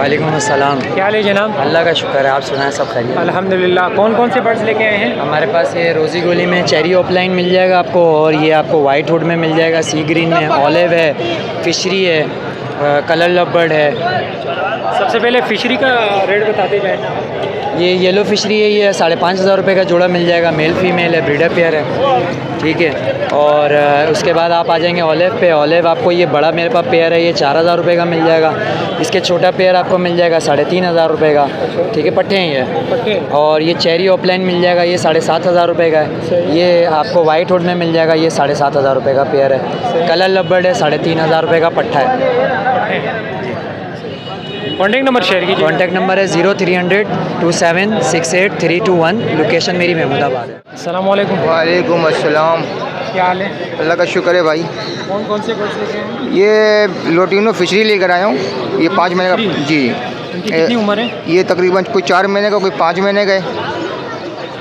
वालेकुम अस्सलाम। क्या हाल है जनाब? अल्लाह का शुक्र है, आप सुनाएं सब खैरियत? अल्हम्दुलिल्लाह। कौन कौन से बर्ड्स लेके आए हैं? हमारे पास ये रोज़ी गोली में चेरी ऑफलाइन मिल जाएगा आपको, और ये आपको वाइट वुड में मिल जाएगा, सी ग्रीन में, ऑलिव है, फिशरी है, कलर लव है। सबसे पहले फिशरी का रेट बताते जाए। ये येलो फिशरी है, ये 5,500 रुपये का जोड़ा मिल जाएगा, मेल फीमेल है, ब्रीडर पेयर है, ठीक है। और उसके बाद आप आ जाएंगे ऑलिव पे। ऑलिव आपको ये बड़ा मेरे पास पेयर है, ये 4,000 रुपये का मिल जाएगा। इसके छोटा पेयर आपको मिल जाएगा 3,500 रुपये का, ठीक है, पट्टे हैं ये। और ये चेरी ऑफलाइन मिल जाएगा, ये 7,500 रुपये का है। ये आपको वाइट वुड में मिल जाएगा, ये 7,500 रुपये का पेयर है। कलर लव है, 3,500 रुपये का पट्टा है। कॉन्टैक्ट नंबर शेयर कीजिए। कॉन्टैक्ट नंबर है 0300 2768 लोकेशन मेरी महमूदाबाद है। अस्सलाम वालेकुम। वालेकुम अस्सलाम। क्या हाल है? अल्लाह का शुक्र है भाई। कौन कौन से बर्ड्स लेके आए हैं? ये लोटिनो फिशरी लेकर आया हूँ, ये 5 महीने का जी। इनकी कितनी उम्र है? ये तकरीबन कोई 4 महीने का, कोई 5 महीने का है।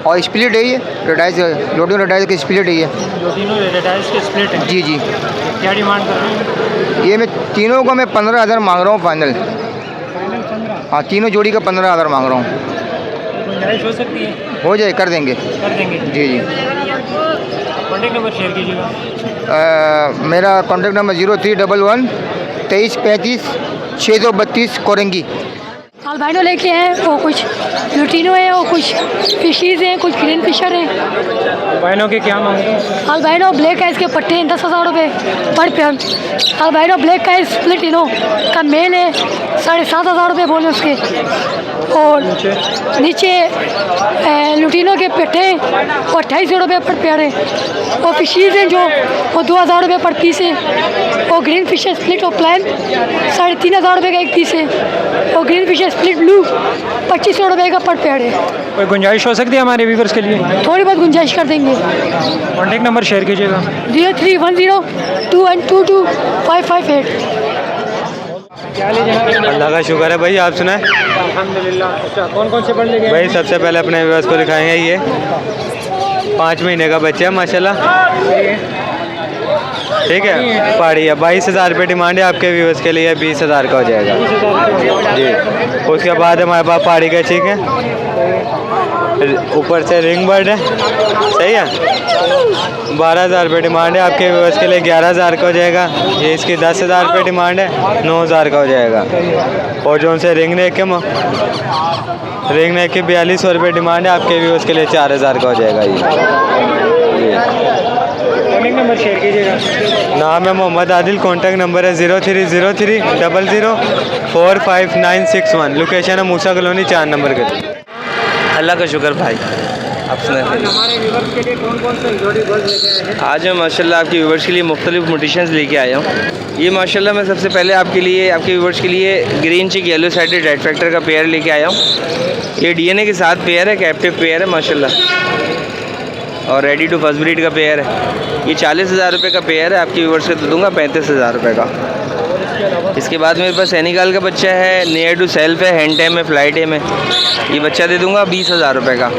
और स्प्लिट है, ये रेडाइज लोटिनो रेडाइज की स्प्लिट है ये। लोटिनो रेडाइज के स्प्लिट है। जी जी। क्या डिमांड कर रहे हैं? ये मैं तीनों का 15,000 मांग रहा हूँ फाइनल। फाइनल 15? हाँ, तीनों जोड़ी का 15,000 मांग रहा हूँ। गुंजाइश हो सकती है? हो जाए, कर देंगे। कर देंगे। जी जी। कॉन्टैक्ट नंबर शेयर कीजिएगा। मेरा कॉन्टैक्ट नंबर 0311 2335 632 कोरंगी। अल्बाइनो लेके हैं, वो कुछ लुटिनो है, वो कुछ फिशीज़ हैं, कुछ ग्रीन फिशर हैं। बाइनों के क्या मांग रहे हैं? अल्बाइनो ब्लैक है, इसके पट्टे हैं 10,000 रुपये पर पेयर। अल्बाइनो ब्लैक का है, स्प्लिट इनो का मेल है, 7,500 रुपये बोले उसके। और नीचे लुटिनो के पट्टे हैं, वो 2,800 रुपये पर पेयर है। और फिशीज़ हैं जो वो 2,000 रुपये पर पीस है। और ग्रीन फिशर स्प्लिट और प्लान 3,500 रुपये का एक पीस है। और ग्रीन फिशर स्प्लिट ब्लू 2,500 रुपये का पर पेड़ है। कोई गुंजाइश हो सकती है हमारे व्यूअर्स के लिए? थोड़ी बहुत गुंजाइश कर देंगे। कॉन्टैक्ट नंबर शेयर कीजिएगा। 0310 2122 558। क्या हाल है जनाब? अल्लाह का शुक्र है भाई, आप सुनाएं? अल्हम्दुलिल्लाह। अच्छा, कौन कौन से बर्ड लेके आए भाई हैं? सबसे पहले अपने व्यूअर्स को दिखाएंगे, ये 5 महीने का बच्चा है माशाल्लाह, ठीक है। पहाड़ी है, 22,000 रुपये डिमांड है आपके व्यूअर्स के लिए, 20,000 का हो जाएगा जी। उसके बाद हमारे पास पहाड़ी का चीक है, ऊपर से रिंग बर्ड है, सही है। 12,000 रुपये डिमांड है आपके व्यूअर्स के लिए, 11,000 का हो जाएगा। ये इसकी 10,000 रुपये डिमांड है, 9,000 का हो जाएगा। और जो उनसे रिंग नेक के 4,200 रुपये डिमांड है आपके व्यूअर्स के लिए, 4,000 का हो जाएगा ये। कॉन्टैक्ट नंबर शेयर कीजिएगा। नाम है मोहम्मद आदिल, कॉन्टैक्ट नंबर है 0303 00 45961। लोकेशन है मूसा कॉलोनी 4 नंबर के। अल्लाह का शुक्र भाई, आप सुनाए? हमारे व्यूअर्स के लिए कौन कौन से जोड़ी बर्ड लेके आए हैं? आज मैं माशाल्लाह आपके व्यूवर्स के लिए मुख्तलिफ म्यूटेशंस लेके आया हूँ। ये माशाल्लाह मैं सबसे पहले आपके व्यूवर्स के लिए ग्रीन चिक येलो साइडेड रेड फैक्टर का पेयर लेके आया हूँ। ये डीएनए के साथ पेयर है, कैप्टिव पेयर है माशाल्लाह, और रेडी टू फर्स्ट ब्रीड का पेयर है। ये 40,000 रुपये का पेयर है, आपके व्यूवर्स को दूंगा 35,000 रुपये का। इसके बाद मेरे पास सेनिगाल का बच्चा है, नियर टू सेल्फ है, हैंड टाइम है, फ्लाइट टाइम है, ये बच्चा दे दूंगा 20,000 रुपये का।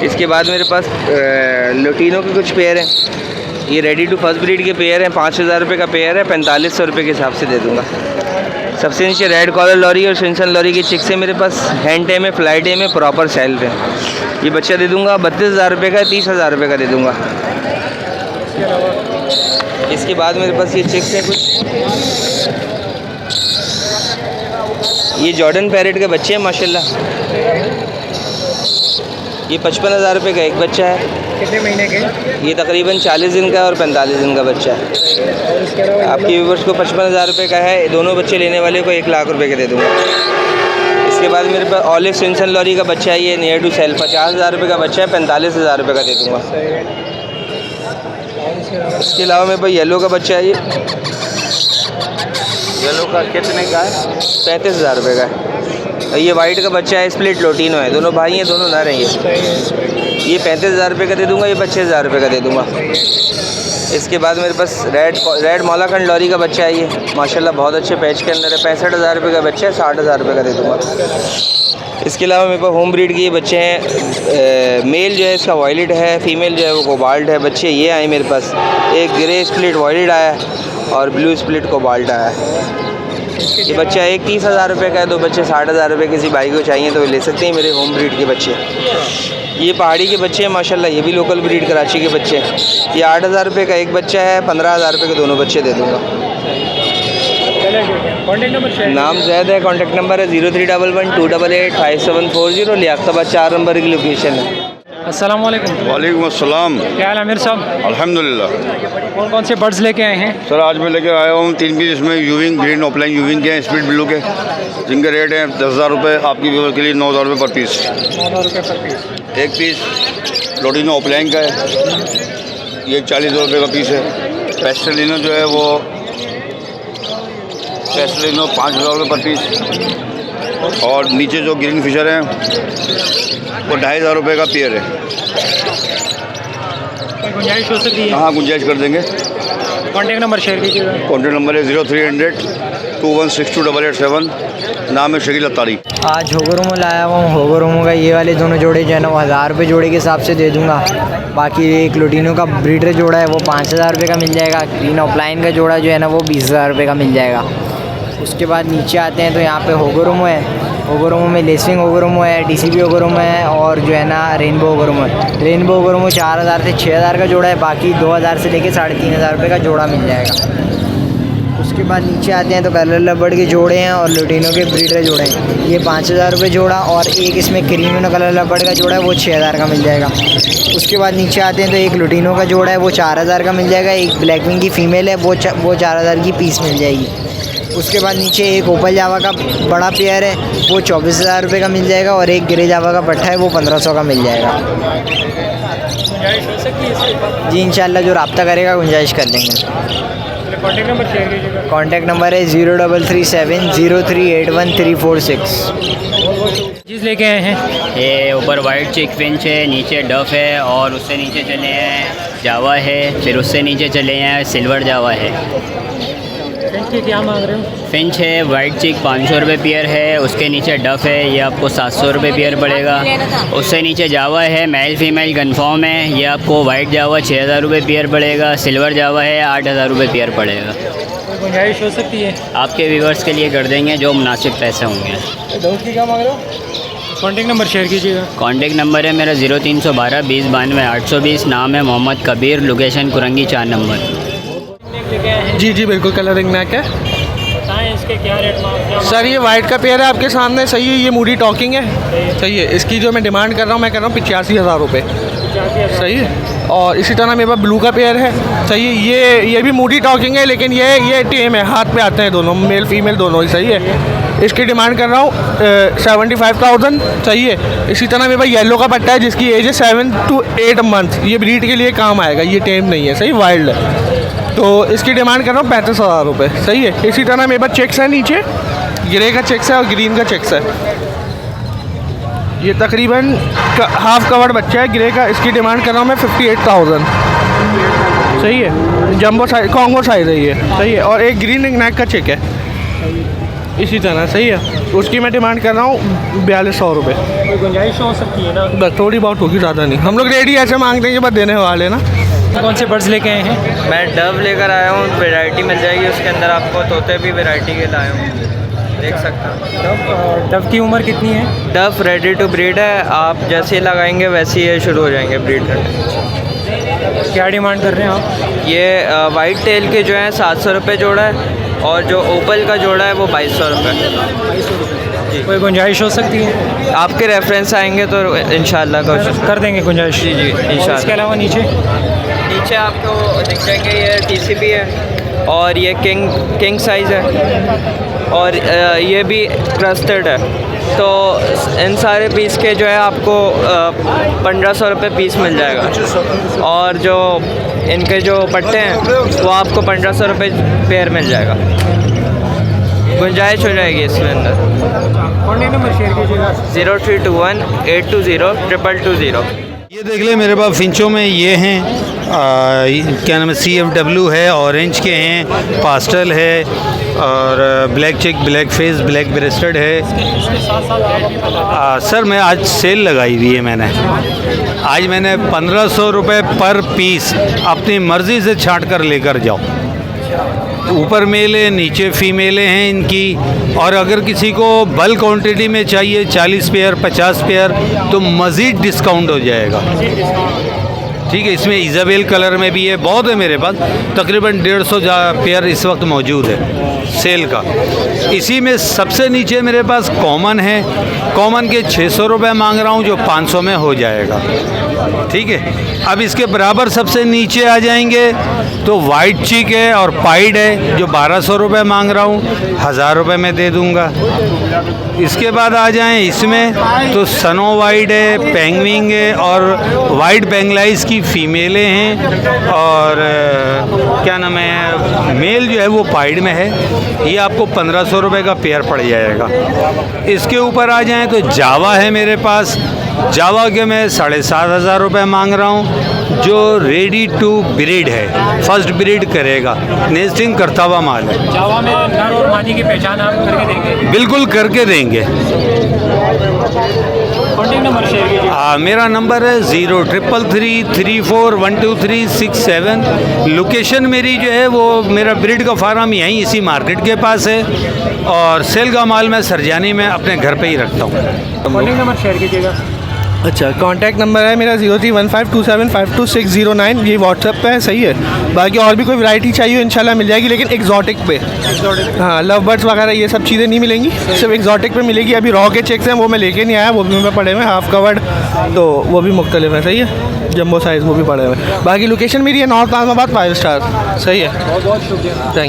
इसके बाद मेरे पास लोटिनो के कुछ पेयर हैं, ये रेडी टू फर्स्ट ब्रीड के पेयर हैं, 5,000 रुपये का पेयर है, 4,500 रुपये के हिसाब से दे दूंगा। सबसे नीचे रेड कॉलर लॉरी और सिंसन लॉरी के चिक्स है मेरे पास, हैंड टाइम है, फ्लाइट टाइम है, प्रॉपर सेल्फ है, ये बच्चा दे दूंगा 32,000 रुपये का, 30,000 रुपये का दे दूंगा। इसके बाद मेरे पास ये चिक्स हैं कुछ, ये जॉर्डन पैरेट के बच्चे हैं माशाल्लाह, ये 55,000 रुपये का एक बच्चा है। कितने महीने के? ये तकरीबन 40 दिन का और 45 दिन का बच्चा है। और इसके अलावा आपके व्यूवर्स को 55,000 रुपये का है, दोनों बच्चे लेने वाले को 1,00,000 रुपये के दे दूँगा। इसके बाद मेरे पास ऑलिव सिंसन लॉरी का बच्चा है, ये नियर टू सेल 50,000 रुपये का बच्चा है, 45,000 रुपये का दे दूँगा। इसके अलावा मेरे पास येलो का बच्चा है, ये येलो का कितने का है? 35,000 रुपये का है। ये वाइट का बच्चा है, स्प्लिट लोटिनो है, दोनों भाई हैं, दोनों नर हैं। ये 35,000 रुपये का दे दूंगा, ये 25,000 रुपये का दे दूंगा। इसके बाद मेरे पास रेड मौलाखंड लॉरी का बच्चा है, ये माशाल्लाह बहुत अच्छे पैच के अंदर है, 65,000 रुपये का बच्चा है, 60,000 रुपये का दे दूंगा। इसके अलावा मेरे पास होम ब्रीड के ये बच्चे हैं, मेल जो है इसका वॉयलेट है, फीमेल जो है वो कोबाल्ट है। बच्चे ये आए मेरे पास, एक ग्रे स्प्लिट वॉयलेट आया है और ब्लू स्प्लिट कोबाल्ट आया है। ये बच्चा एक 30,000 रुपये का है, 2 बच्चे 60,000 रुपये। किसी भाई को चाहिए तो ले सकते हैं, मेरे होम ब्रीड के बच्चे। ये पहाड़ी के बच्चे हैं माशाल्लाह, ये भी लोकल ब्रीड कराची के बच्चे हैं। ये 8,000 रुपये का एक बच्चा है, 15,000 रुपये के दोनों बच्चे दे दूँगा। कॉन्टैक्ट नंबर शेयर नाम जैद है, कॉन्टैक्ट नंबर है 0311288740, लियाकताबाद 4 नंबर की लोकेशन है। अस्सलाम वालेकुम। वालेकुम अस्सलाम। क्या हाल है आमिर साहब? अल्हम्दुलिल्लाह। कौन कौन से बर्ड्स लेके आए हैं? सर आज मैं लेकर आया हूँ 3 पीस, इसमें यूविंग ग्रीन ऑफलाइन यूविंग के हैं, स्पीड ब्लू के, जिनके रेट हैं 10,000 रुपये। आपकी व्यूवर के लिए 9,000 रुपये पर पीस। 9,000 रुपये पर पीस। एक पीस लोटिनो ऑफलाइन का है, ये 40,000 रुपये का पीस है। पेस्टलिनो जो है वो पेस्टलिनो 5,000 रुपये पर पीस। और नीचे जो ग्रीन फिशर हैं वो 2,500 रुपये का पेयर है। कोई गुंजाइश हो सकती है? हाँ गुंजाइश कर देंगे। कॉन्टैक्ट नंबर शेयर कीजिएगा। कॉन्टैक्ट नंबर है 0300 2162 नाम है शकील अत्तारी। आज होगोरोमो लाया हुआ हूँ। होगोरोमो का ये वाले दोनों जोड़े जो है ना वो 1,000 रुपये जोड़े के हिसाब से दे दूँगा। बाकी एक लोटिनो का ब्रीडर जोड़ा है वो 5,000 रुपये का मिल जाएगा। ग्रीन ऑफलाइन का जोड़ा जो है ना वो 20,000 रुपये का मिल जाएगा। उसके बाद नीचे आते हैं तो यहाँ पे होगोरोमो है। होगोरोमो में लेसिंग होगोरोमो है, DCB होगोरोमो है और जो है ना रेनबो होगोरोमो है। रेनबो होगोरोमो 4,000 से 6,000 का जोड़ा है, बाकी 2,000 से लेके 3,500 रुपये का जोड़ा मिल जाएगा। उसके बाद नीचे आते हैं तो कलर लबर्ड के जोड़े हैं और लोटिनो के ब्रीडर जोड़े हैं, ये 5,000 रुपये जोड़ा। और एक इसमें क्रीमिनो कलर लबर्ड का जोड़ा है वो 6,000 का मिल जाएगा। उसके बाद नीचे आते हैं तो एक लोटिनो का जोड़ा है वो 4,000 का मिल जाएगा। एक ब्लैक विंग की फ़ीमेल है वो 4,000 की पीस मिल जाएगी। उसके बाद नीचे एक ओपल जावा का बड़ा पेयर है वो 24,000 रुपये का मिल जाएगा। और एक ग्रे जावा का पट्टा है वो 1,500 का मिल जाएगा। गुंजाइश हो सकती है इसकी? जी इंशाल्लाह जो रब्ता करेगा गुंजाइश कर देंगे। कॉन्टैक्ट नंबर शेयर कीजिएगा। कॉन्टैक्ट नंबर है 0337038136। चीज़ लेके आए हैं? ये ऊपर वाइट चिक फिंच है, नीचे डफ है और उससे नीचे चले हैं जावा है, फिर उससे नीचे चले हैं सिल्वर जावा है। फिंच के क्या मांग रहे हो? फिंच है वाइट चिक 500 रुपये पेयर है, उसके नीचे डफ है, ये आपको 700 रुपये पेयर पड़ेगा। उससे नीचे जावा है, मेल फीमेल कन्फर्म है, ये आपको वाइट जावा 6,000 रुपये पेयर पड़ेगा। सिल्वर जावा है 8,000 रुपये पेयर पड़ेगा। कोई गुंजाइश हो सकती है? आपके व्यूवर्स के लिए कर देंगे जो मुनासिब पैसे होंगे। दूध की क्या मांग रहे हो? कॉन्टैक्ट नंबर शेयर कीजिएगा। कॉन्टैक्ट नंबर है मेरा 0312 20 92 820। नाम है मोहम्मद कबीर, लोकेशन कुरंगी 4 नंबर। जी जी बिल्कुल कलरिंग नेक है। बताएं इसके क्या रेट मांग? सर ये वाइट का पेयर है आपके सामने, सही है। ये मूडी टॉकिंग है, सही है। इसकी जो मैं डिमांड कर रहा हूँ, मैं कर रहा हूँ 85,000 रुपये, सही है। और इसी तरह मेरे पास ब्लू का पेयर है, सही है। ये भी मूडी टॉकिंग है, लेकिन ये टेम है, हाथ पे आते हैं दोनों, मेल फीमेल दोनों ही, सही है। इसकी डिमांड कर रहा हूँ 75,000, सही है। इसी तरह मेरे पास येलो का पट्टा है जिसकी एज है 7 to 8 मंथ। ये ब्रीड के लिए काम आएगा, ये टेम नहीं है, सही, वाइल्ड है। तो इसकी डिमांड कर रहा हूँ 35,000 रुपये, सही है। इसी तरह मेरे पास चेक्स है, नीचे ग्रे का चेक्स है और ग्रीन का चेक्स है। ये तकरीबन हाफ कवर्ड बच्चा है ग्रे का, इसकी डिमांड कर रहा हूँ मैं 58,000, सही है। जंबो साइज कॉन्गो साइज है ये, सही है। और एक ग्रीन नेक का चेक है इसी तरह, सही है। उसकी मैं डिमांड कर रहा हूँ 4200 रुपये। कोई गुंजाइश हो सकती है ना? बस थोड़ी बहुत होगी, ज़्यादा नहीं। हम लोग रेडी ऐसे मांगते हैं कि बस देने वाले ना। कौन से बर्ड्स लेके आए हैं? मैं डव लेकर आया हूँ, वैरायटी मिल जाएगी उसके अंदर आपको। तोते भी वैरायटी के लाया हूँ, देख सकता हूँ। डव की उम्र कितनी है? डव रेडी टू ब्रीड है, आप जैसे ही लगाएंगे वैसे ही ये शुरू हो जाएंगे ब्रीड करने। क्या डिमांड कर रहे हैं आप? ये वाइट टेल के जो है 700 रुपये जोड़ा है और जो ओपल का जोड़ा है वो 2,200 रुपये। कोई गुंजाइश हो सकती है? आपके रेफरेंस आएंगे तो इंशाल्लाह कोशिश कर देंगे गुंजाइश। जी जी इसके इंशाल्लाह। अलावा नीचे आपको दिख जाएंगे ये TCB है और ये किंग साइज़ है और ये भी क्रस्टेड है। तो इन सारे पीस के जो है आपको 1,500 रुपये पीस मिल जाएगा। और जो इनके जो पट्टे हैं वो आपको 1,500 रुपये पेयर मिल जाएगा। गुंजाइश हो जाएगी इसमें अंदर। कॉन्टैक्ट नंबर शेयर कीजिएगा। 0321 820 222। ये देख ले मेरे पास फिंचों में ये हैं क्या नाम है, CFW है, ऑरेंज के हैं, पास्टल है और black check, black face, black breasted है। सर मैं आज सेल लगाई हुई है मैंने। आज मैंने 1,500 रुपये पर पीस अपनी मर्ज़ी से छांट कर लेकर जाओ। ऊपर मेल है, नीचे फीमेलें हैं इनकी। और अगर किसी को बल्क क्वांटिटी में चाहिए 40 पेयर 50 पेयर तो मज़ीद डिस्काउंट हो जाएगा। ठीक है, इसमें इज़ाबेल कलर में भी है, बहुत है मेरे पास, तकरीबन 150 पेयर इस वक्त मौजूद है सेल का। इसी में सबसे नीचे मेरे पास कॉमन है, कॉमन के 600 रुपये मांग रहा हूँ, जो 500 में हो जाएगा। ठीक है, अब इसके बराबर सबसे नीचे आ जाएंगे तो वाइट चिक है और पाइड है, जो 1200 रुपये मांग रहा हूँ, 1000 रुपये में दे दूँगा। इसके बाद आ जाएं इसमें तो सनो वाइट है, पेंगविंग है और वाइट बेंगलाइज की फ़ीमेलें हैं। और क्या नाम है, मेल जो है वो पाइड में है, ये आपको 1500 रुपये का पेयर पड़ जाएगा। इसके ऊपर आ जाएं तो जावा है मेरे पास, जावा के मैं 7500 रुपये मांग रहा हूँ, जो रेडी टू ब्रीड है, फर्स्ट ब्रीड करेगा, नेस्टिंग करता हुआ माल है। जावा में नर और मादी की पहचान आप करके देंगे? बिल्कुल करके देंगे। कॉन्टैक्ट नंबर शेयर कीजिए। हाँ, मेरा नंबर है 0333412367। लोकेशन मेरी जो है वो मेरा ब्रीड का फार्म यहीं इसी मार्केट के पास है, और सेल का माल मैं सरजानी में अपने घर पे ही रखता हूँ। कॉन्टैक्ट नंबर शेयर कीजिएगा। अच्छा, कांटेक्ट नंबर है मेरा 0315275269, ये व्हाट्सएप पे है, सही है। बाकी और भी कोई वैरायटी चाहिए इंशाल्लाह मिल जाएगी, लेकिन एग्जॉटिक पे। हाँ, लव बर्ड्स वगैरह ये सब चीज़ें नहीं मिलेंगी, सिर्फ एग्जॉटिक पे मिलेगी। अभी रॉ के चेक्स हैं, वो मैं लेके नहीं आया, वो भी मैं पड़े हुए हाफ कवर्ड, तो वो भी मुख्तलिफ है, सही है। जम्बो साइज़ वो भी पड़े हुए। बाकी लोकेशन मेरी है नॉर्थ नाज़माबाद 5 स्टार, सही है। बहुत बहुत शुक्रिया। थैंक